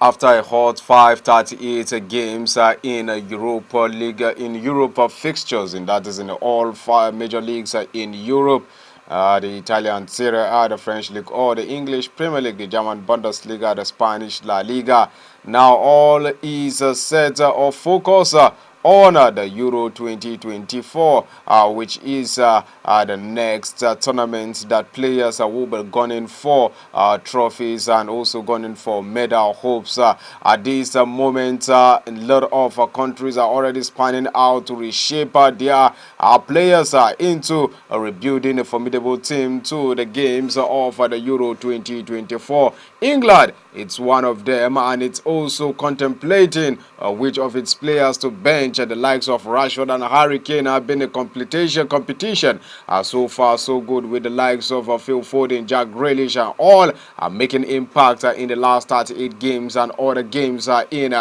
After a hot 538 games in Europa League, in Europa fixtures, and that is in all 5 major leagues in Europe, the Italian Serie A, the French League, or the English Premier League, the German Bundesliga, the Spanish La Liga. Now all is set or focus on the Euro 2024, which is the next tournament that players will be gunning for trophies and also gunning for medal hopes. At this moment, a lot of countries are already spanning out to reshape their players into rebuilding a formidable team to the games of the Euro 2024. England, it's one of them, and it's also contemplating which of its players to bench. The likes of Rashford and Harry Kane have been a competition. So far, so good with the likes of Phil Foden, Jack Grealish, and all are making impact in the last 38 games and other games in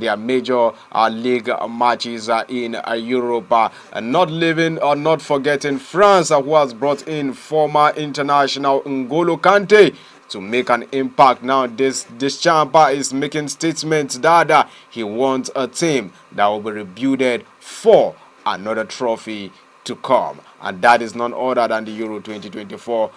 their major league matches in Europe. Not leaving or not forgetting France, who has brought in former international N'Golo Kante to make an impact. Now this champ is making statements that he wants a team that will be rebuilt for another trophy to come, and that is none other than the Euro 2024,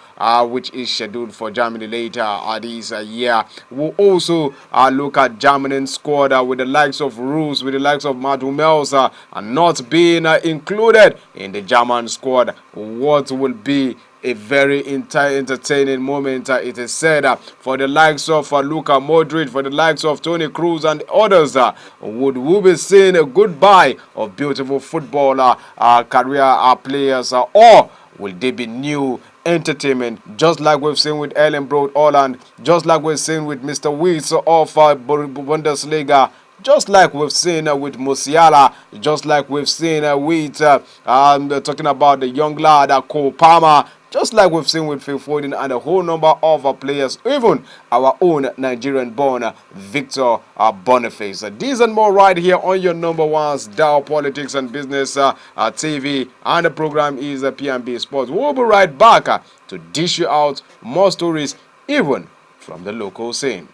which is scheduled for Germany later this year. We'll also look at Germany's squad with the likes of Roos, with the likes of Matt Hummels not being included in the German squad. What will be a very entertaining moment, it is said, for the likes of Luka Modric, for the likes of Toni Kroos and others. Would we be seeing a goodbye of beautiful football career players, or will they be new entertainment, just like we've seen with Erling Braut Haaland, just like we've seen with Mr. Wirtz of Bundesliga, just like we've seen with Musiala, just like we've seen with talking about the young lad Cole Palmer, just like we've seen with Phil Foden and a whole number of players, even our own Nigerian-born Victor Boniface. These and more right here on your number one's Dow Politics and Business TV, and the program is P&B Sports. We'll be right back to dish you out more stories, even from the local scene.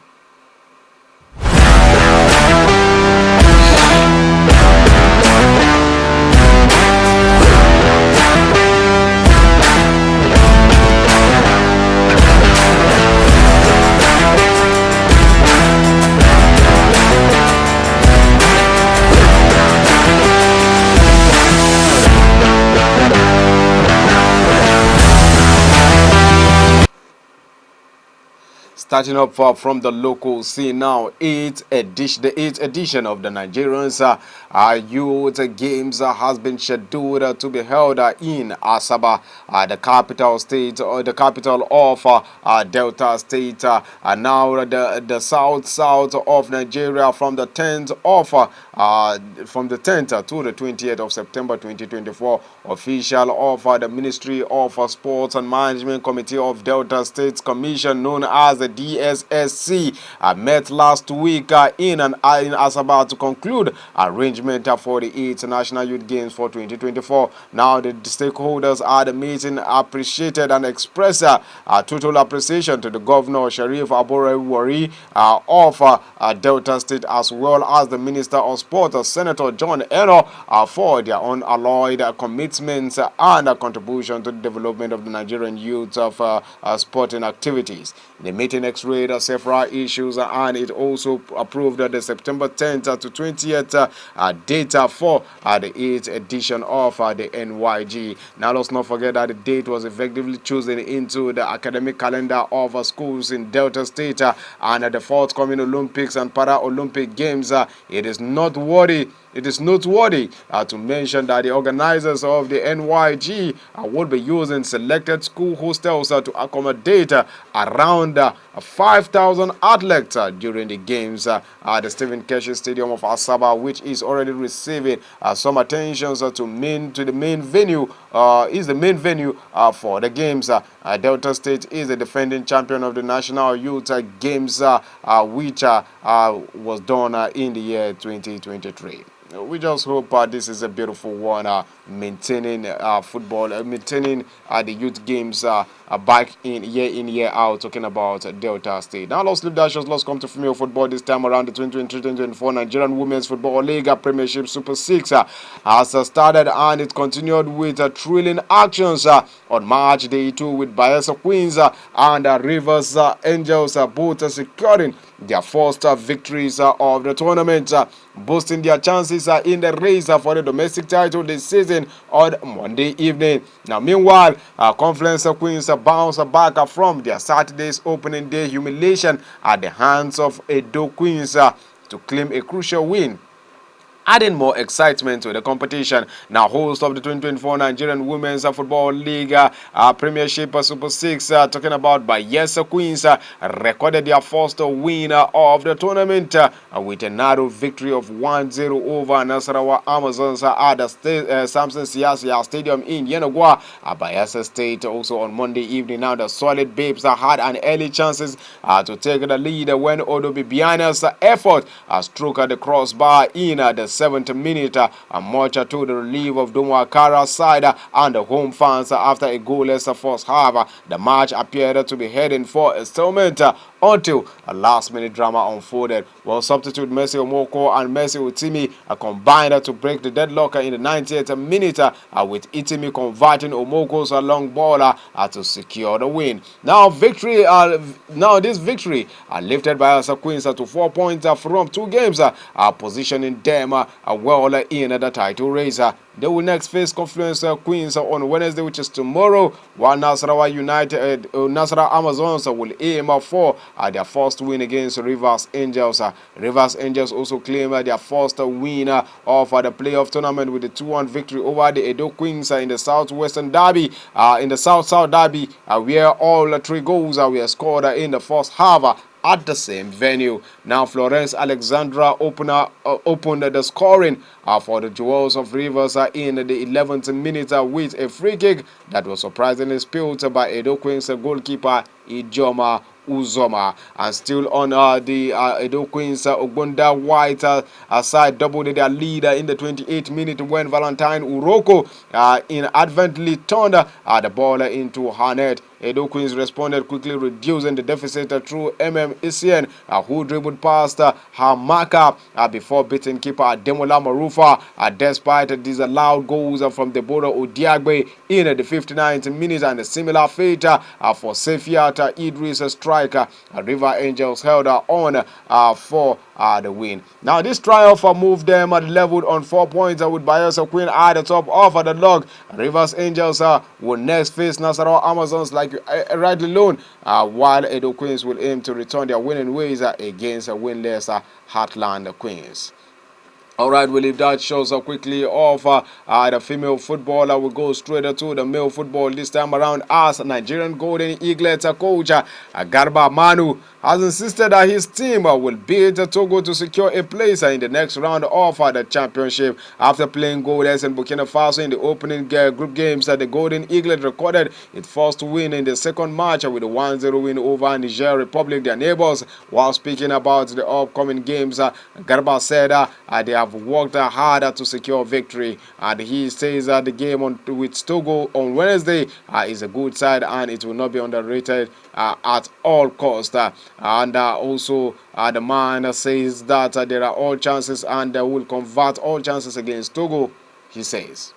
Starting up from the local scene now, the 8th edition of the Nigerians Youth Games has been scheduled to be held in Asaba, the capital state, or the capital of Delta State. Now the south of Nigeria, from the 10th to the 20th of September 2024. Official of the Ministry of Sports and Management Committee of Delta States Commission, known as the DSSC, met last week in Asaba to conclude arrangement for the 8th National Youth Games for 2024. Now the stakeholders at the meeting appreciated and expressed total appreciation to the Governor Sharif Aborewari of Delta State, as well as the Minister of Sport, Senator John Eno, for their unalloyed commitments and contribution to the development of the Nigerian youth of sporting activities. The meeting x-rayed several issues, and it also approved the September 10th to 20th data for the 8th edition of the NYG. Now let's not forget that the date was effectively chosen into the academic calendar of schools in Delta State, and the forthcoming Olympics and Paralympic Games. It is noteworthy to mention that the organizers of the NYG will be using selected school hostels to accommodate around 5,000 athletes during the games at the Stephen Keshi Stadium of Asaba, which is already receiving some attention to the main venue. Is the main venue for the games. Delta State is the defending champion of the National Youth Games, which was done in the year 2023. We just hope this is a beautiful one, maintaining football, maintaining the youth games back in year out, talking about Delta State. Now let's leave that shows. Let's come to female football this time around. The 2023-2024 Nigerian Women's Football League Premiership Super 6 has started, and it continued with thrilling actions on March Day 2 with Bayelsa Queens and Rivers Angels both securing their first victories of the tournament, boosting their chances in the race for the domestic title this season on Monday evening. Now, meanwhile, Confluence Queens bounced back from their Saturday's opening day humiliation at the hands of Edo Queens to claim a crucial win, adding more excitement to the competition. Now, host of the 2024 Nigerian Women's Football League Premiership Super 6, talking about Bayelsa Queens, recorded their first win of the tournament with a narrow victory of 1-0 over Nasarawa Amazons at the Samson Siasia Stadium in Yenagoa. Bayelsa State also on Monday evening. Now, the Solid Babes had an early chances to take the lead when Odo Bibiana's effort struck at the crossbar in the 7th minute, much to the relief of Dumwakara's side and the home fans after a goalless first half. The match appeared to be heading for a stalemate until a last-minute drama unfolded. Well, substitute Mercy Omoko and Mercy Utimi combined to break the deadlock in the 90th minute, with Itimi converting Omoko's long ball to secure the win. Now, this victory lifted Bayelsa Queens to 4 points from 2 games, positioning them well in the title race. They will next face Confluence Queens on Wednesday, which is tomorrow, while Nasarawa Amazons will aim for their first win against Rivers Angels. Rivers Angels also claim their first win of the playoff tournament with a 2-1 victory over the Edo Queens in the Southwestern Derby, in the South-South Derby, where all 3 goals were scored in the first half at the same venue. Now, Florence Alexandra opened the scoring for the Jewels of Rivers in the 11th minute with a free kick that was surprisingly spilled by Edo Queens goalkeeper Ijoma Uzoma. And still on the Edo Queens, Ogbonda White side doubled their lead in the 28th minute when Valentine Uroko inadvertently turned the ball into her net. Edo Queens responded quickly, reducing the deficit through Isien, who dribbled past her marker before beating keeper Demola Marufa, despite disallowed goals from Deborah Odiagbe in the 59th minute, and a similar fate for Sefiat Idris striker. River Angels held on for the win. Now, this triumph moved them leveled on 4 points with Bayelsa Queen at the top of the log. Rivers Angels will next face Nasarawa Amazons, like rightly known, while Edo Queens will aim to return their winning ways against winless Heartland Queens. Alright, we'll leave that shows quickly off the female footballer. We'll go straight to the male football this time around, as Nigerian Golden Eaglets coach Garba Manu has insisted that his team will beat Togo to secure a place in the next round of the championship. After playing goalless in Burkina Faso in the opening group games, the Golden Eaglet recorded its first win in the second match with a 1-0 win over Niger Republic, their neighbors. While speaking about the upcoming games, Garba said they have worked hard to secure victory, and he says that the game with Togo on Wednesday is a good side and it will not be underrated at all costs. And also the man says that there are all chances and they will convert all chances against Togo, he says.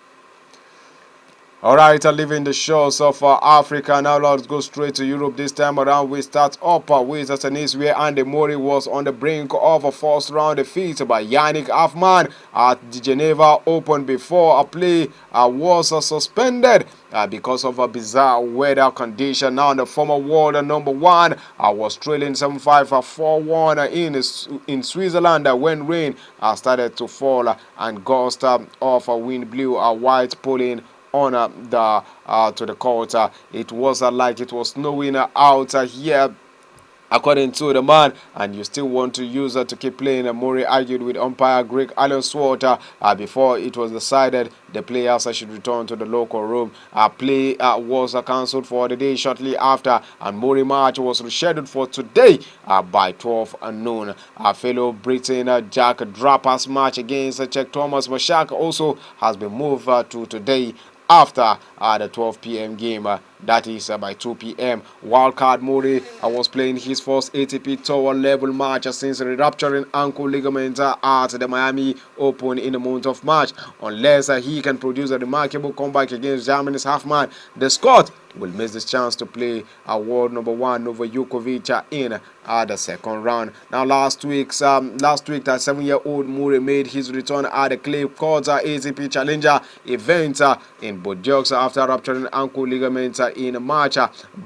Alright, leaving the shores of Africa, now let's go straight to Europe. This time around, we start up with tennis, where Andy Murray was on the brink of a first round defeat by Yannick Hoffmann at the Geneva Open before a play was suspended because of a bizarre weather condition. Now, the former world number 1 was trailing 7-5 4-1 in Switzerland when rain started to fall and gusts of wind blew white polling on to the court. It was like it was snowing out here, according to the man, and you still want to use it to keep playing. Murray argued with umpire Greg Allensworth before it was decided the players should return to the local room. Play was cancelled for the day shortly after, and Murray match was rescheduled for today by 12 noon. Fellow Britain Jack Draper's match against Czech Thomas Mashak also has been moved to today after the 12 p.m. game. That is by 2 p.m. Wildcard Murray was playing his first ATP Tour level match since rupturing ankle ligament at the Miami Open in the month of March. Unless he can produce a remarkable comeback against Germany's half-man, the Scot will miss this chance to play world number 1 Novak Djokovic in the second round. Now, last week, that 7-year-old Murray made his return at the clay court ATP Challenger event in Bordeaux after rupturing ankle ligament in March,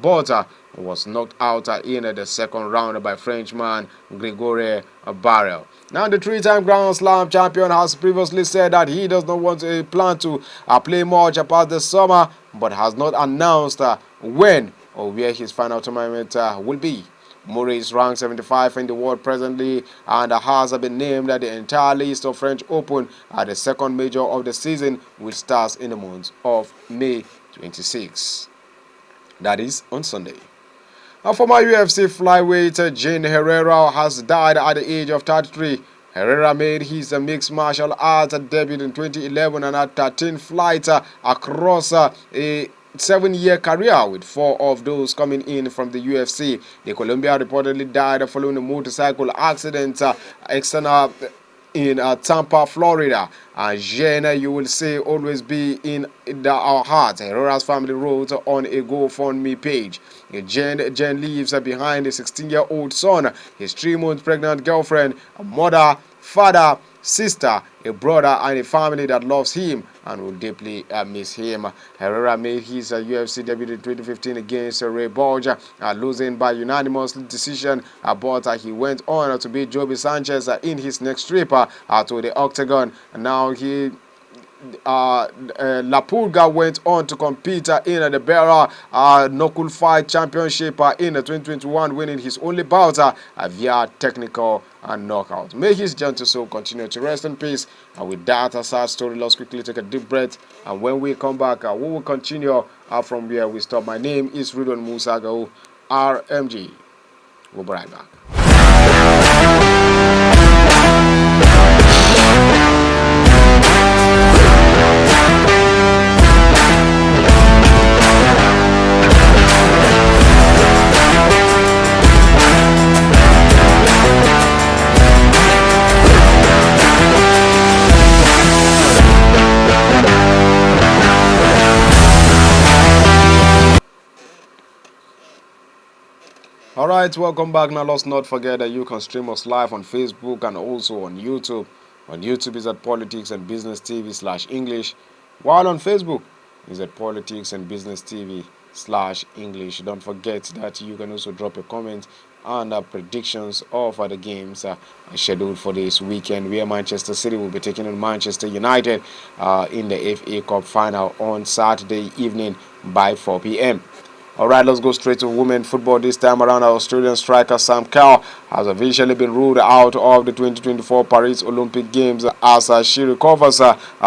but was knocked out in the second round by Frenchman Gregory Barrel. Now, the three-time Grand Slam champion has previously said that he does not want to plan to play much past the summer, but has not announced when or where his final tournament will be. Murray is ranked 75 in the world presently and has been named the entire list of French Open at the second major of the season, which starts in the month of May 26. That is on Sunday. Now, former UFC flyweight Jane Herrera has died at the age of 33. Herrera made his mixed martial arts debut in 2011 and had 13 fights across a 7-year career, with 4 of those coming in from the UFC. The Colombian reportedly died following a motorcycle accident in Tampa, Florida. And Jane, you will say, always be in our hearts, Herrera's family wrote on a GoFundMe page. Jane leaves behind a 16-year-old son, his 3-month pregnant girlfriend, a mother, father, sister, a brother, and a family that loves him and will deeply miss him. Herrera made his UFC debut in 2015 against Ray Borg, losing by unanimous decision, but he went on to beat Joby Sanchez in his next trip to the octagon. Now La Pulga went on to compete in the Beara Knuckle Fight Championship in 2021, winning his only bout via technical knockout. May his gentle soul continue to rest in peace. And with that, a sad story, let's quickly take a deep breath. And when we come back, we will continue from where we stop. My name is Ridwan Musagao, RMG. We'll be right back. Alright, welcome back. Now, let's not forget that you can stream us live on Facebook and also on YouTube. On YouTube is at Politics and Business TV/English, while on Facebook is at Politics and Business TV/English. Don't forget that you can also drop a comment and predictions of the games scheduled for this weekend, where Manchester City will be taking on Manchester United in the FA Cup final on Saturday evening by 4 p.m. Alright, let's go straight to women football. This time around, our Australian striker Sam Kerr has officially been ruled out of the 2024 Paris Olympic Games as she recovers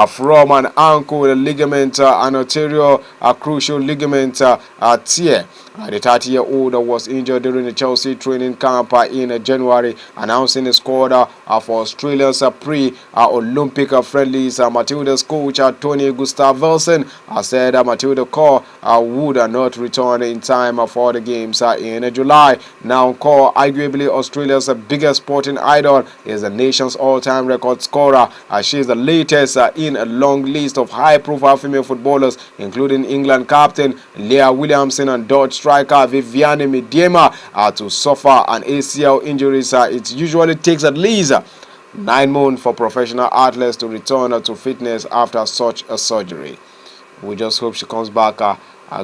from an ankle ligament, an anterior crucial ligament tear. The 30-year-old was injured during the Chelsea training camp in January, announcing a squad for Australia's pre-Olympic friendlies. Matilda's coach Tony Gustavsson said Matilda Kerr would not return in time for the games in July. Now, Kerr, arguably Australia's biggest sporting idol, is the nation's all-time record scorer. She is the latest in a long list of high-profile female footballers, including England captain Leah Williamson and Dutch striker Viviane Miedema to suffer an ACL injuries. It usually takes at least 9 months for professional athletes to return to fitness after such a surgery. We just hope she comes back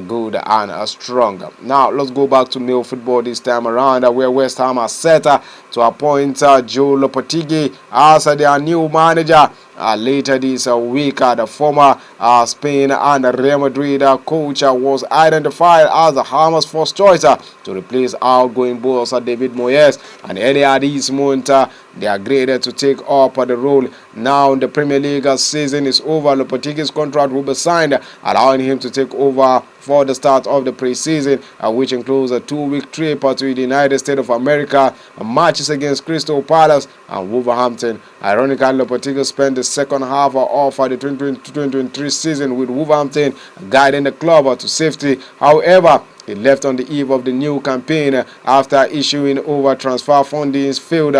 good and strong. Now, let's go back to male football this time around, where West Ham are set to appoint Joe Lopetegui as their new manager. Later this week, the former Spain and Real Madrid coach was identified as the Hammers' first choice to replace outgoing boss David Moyes. And earlier this month, They agreed to take up the role. Now the Premier League season is over. Lopetegui's contract will be signed, allowing him to take over for the start of the preseason, which includes a 2-week trip to the United States of America, matches against Crystal Palace and Wolverhampton. Ironically, Lopetegui spent the second half of the 2022-2023 season with Wolverhampton, guiding the club to safety. However, he left on the eve of the new campaign after issuing over transfer fundings failed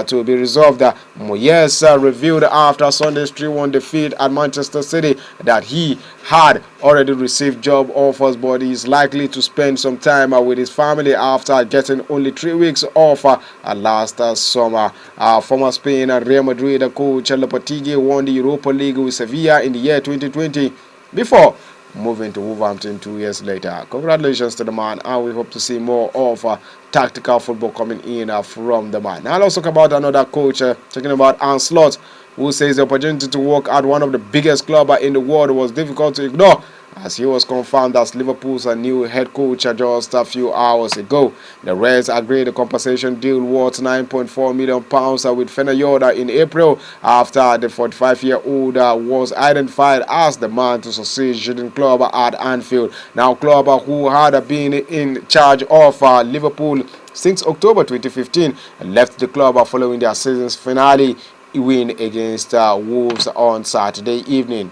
to be resolved. Moyes revealed after Sunday's 3-1 defeat at Manchester City that he had already received job offers, but he is likely to spend some time with his family after getting only 3 weeks off last summer. Former Spain and Real Madrid coach Lopetegui won the Europa League with Sevilla in the year 2020 before moving to Wolverhampton 2 years later. Congratulations to the man, and we hope to see more of tactical football coming in from the man. Now let's talk about another coach, talking about Arne Slot, who says the opportunity to work at one of the biggest clubs in the world was difficult to ignore, as he was confirmed as Liverpool's new head coach just a few hours ago. The Reds agreed a compensation deal worth £9.4 million with Feyenoord in April after the 45-year-old was identified as the man to succeed Jurgen Klopp at Anfield. Now, Klopp, who had been in charge of Liverpool since October 2015, left the club following their season's finale win against Wolves on Saturday evening.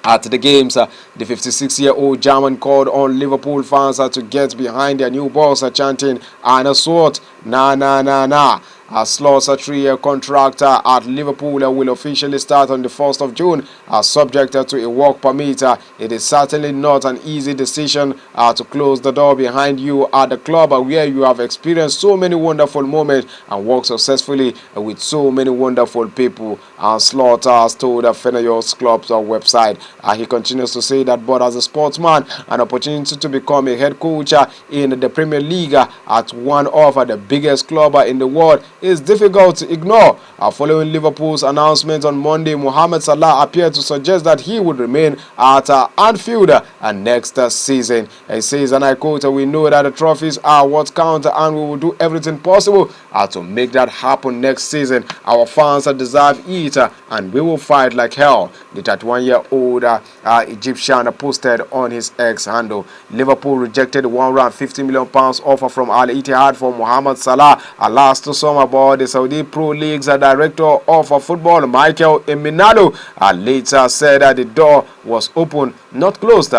At the games, the 56-year-old German called on Liverpool fans to get behind their new boss, chanting "Arne Slot, na na na na." Slot's 3-year contract at Liverpool will officially start on the 1st of June, subject to a work permit. It is certainly not an easy decision to close the door behind you at the club where you have experienced so many wonderful moments and worked successfully with so many wonderful people, Slot has told Feyenoord's club's website. He continues to say that, but as a sportsman, an opportunity to become a head coach in the Premier League at one of the biggest clubs in the world is difficult to ignore. Following Liverpool's announcement on Monday, Mohamed Salah appeared to suggest that he would remain at Anfield next season. He says, and I quote, "We know that the trophies are what count and we will do everything possible to make that happen next season. Our fans deserve it and we will fight like hell," the 31-year-old Egyptian posted on his X handle. Liverpool rejected the £150 million offer from Al Ittihad for Mohamed Salah last summer, but the Saudi Pro League's director of football, Michael Eminado, later said that the door was open, not closed,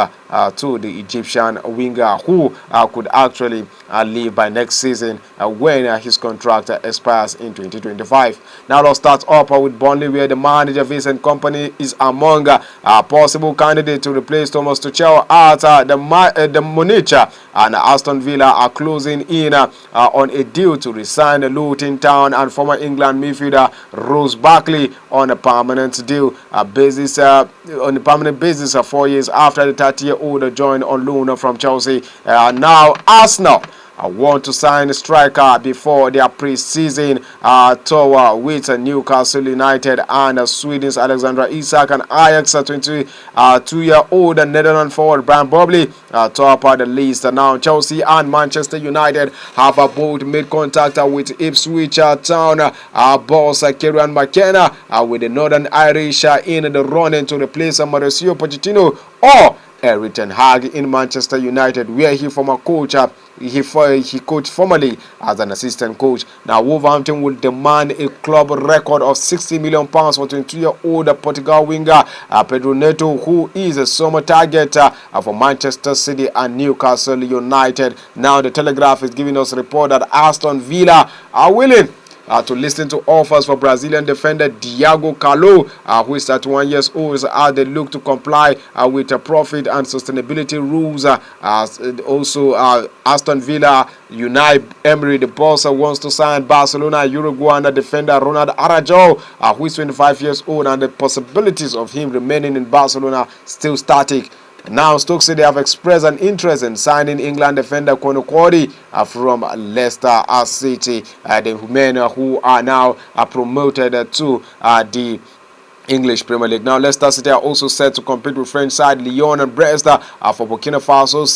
to the Egyptian winger, who could actually leave by next season when his contract expires in 2025. Now let's start up with Burnley, where the manager Vincent Kompany is among possible candidates to replace Thomas Tuchel at the Munich, and Aston Villa are closing in on a deal to resign the Luton Town and former England midfielder Ross Barkley on a permanent deal basis. On a permanent basis, 4 years after the 30-year-old joined on loan from Chelsea. Now Arsenal want to sign a striker before their pre-season tour with Newcastle United and Sweden's Alexander Isak, and Ajax 22-year-old Netherlands forward Brian Brobbey top the list. Now Chelsea and Manchester United have both made contact with Ipswich Town boss Kieran McKenna with the Northern Irish in the running to replace Mauricio Pochettino or Erik in Manchester United, where he former coach. He coached formerly as an assistant coach. Now Wolverhampton will demand a club record of £60 million for 22-year-old Portugal winger Pedro Neto, who is a summer target for Manchester City and Newcastle United. Now the Telegraph is giving us a report that Aston Villa are willing to listen to offers for Brazilian defender Diego Carlo, who is 31 years old, as they look to comply with profit and sustainability rules. Also, Aston Villa, Unai Emery, the boss, wants to sign Barcelona Uruguayan defender Ronald Araujo, who is 25 years old, and the possibilities of him remaining in Barcelona still static. Now, Stoke City have expressed an interest in signing England defender Conor Cody from Leicester City. The men who are now promoted to the English Premier League. Now, Leicester City are also set to compete with French side Lyon and Brest for Burkina Faso's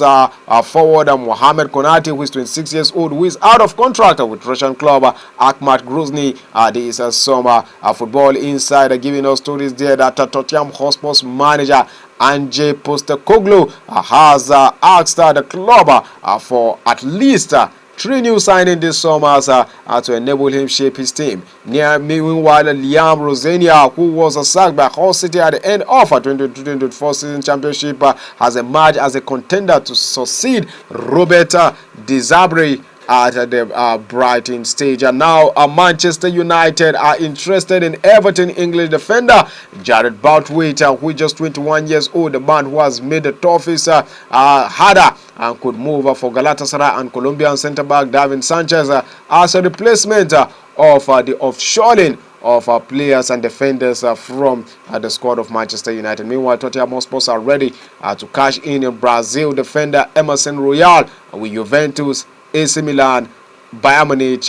forward Mohamed Konate, who is 26 years old, who is out of contract with Russian club Akhmat Grozny. This is some football insider giving us stories there that Tottenham Hotspur's manager Ange Postecoglou has asked the club for at least 3 new signings this summer to enable him shape his team. Meanwhile, Liam Rosenia, who was sacked by Hull City at the end of the 2023-24 season championship, has emerged as a contender to succeed Robert De Zerbi at the Brighton stage. And now Manchester United are interested in Everton English defender Jared Boutwait, who is just 21 years old, the man who has made the toughest harder and could move for Galatasaray, and Colombian centre-back David Sanchez as a replacement of the offshoring of players and defenders from the squad of Manchester United. Meanwhile, Tottenham Hotspur are ready to cash in Brazil defender Emerson Royal with Juventus, AC Milan, Bayern Munich,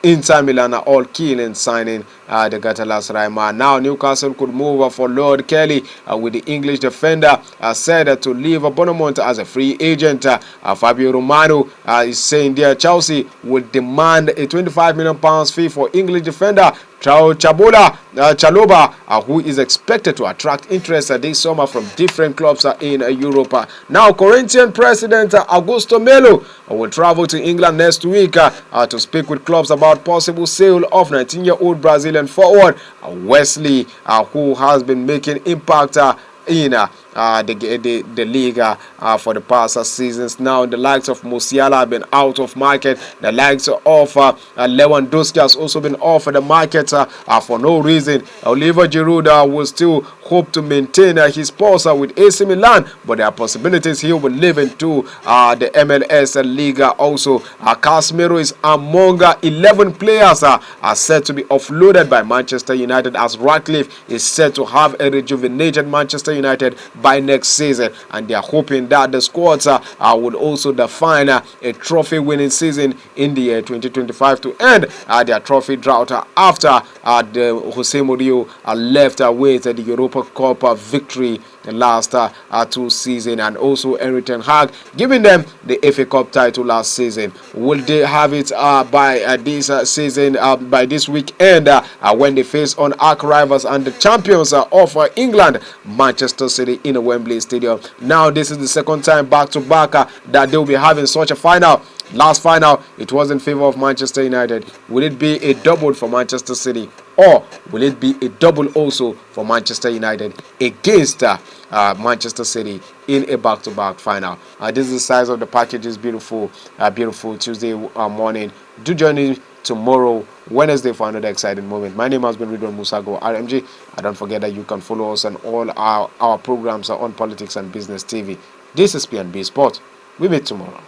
Inter Milan are all keen in signing the Galatasaray man. Now Newcastle could move for Lord Kelly with the English defender said to leave Bournemouth as a free agent. Fabrizio Romano is saying there Chelsea would demand a £25 million fee for English defender Chaloba, who is expected to attract interest this summer from different clubs in Europe. Now, Corinthian president Augusto Melo will travel to England next week to speak with clubs about possible sale of 19-year-old Brazilian forward Wesley, who has been making impact in the league for the past seasons. Now the likes of Musiala have been out of market. The likes of Lewandowski has also been off the market for no reason. Oliver Giroud will still hope to maintain his post with AC Milan, but there are possibilities he will live into the MLS League also. Casemiro is among 11 players are set to be offloaded by Manchester United, as Ratcliffe is set to have a rejuvenated Manchester United by next season, and they are hoping that the squads would also define a trophy winning season in the year 2025 to end their trophy drought after the Jose Mourinho left with the Europa Cup victory the last 2 seasons, and also Erik Ten Hag giving them the FA Cup title last season. Will they have it by this season, by this weekend, when they face on arch rivals and the champions of England, Manchester City, in a Wembley Stadium? Now this is the second time back-to-back that they will be having such a final. Last final, it was in favor of Manchester United. Will it be a double for Manchester City, or will it be a double also for Manchester United against Manchester City in a back-to-back final? This is the size of the package. It's beautiful, beautiful Tuesday morning. Do join me tomorrow, Wednesday, for another exciting moment. My name has been Ridwan Musago, RMG. And don't forget that you can follow us on all our programs on Politics and Business TV. This is P&B Sport. We meet tomorrow.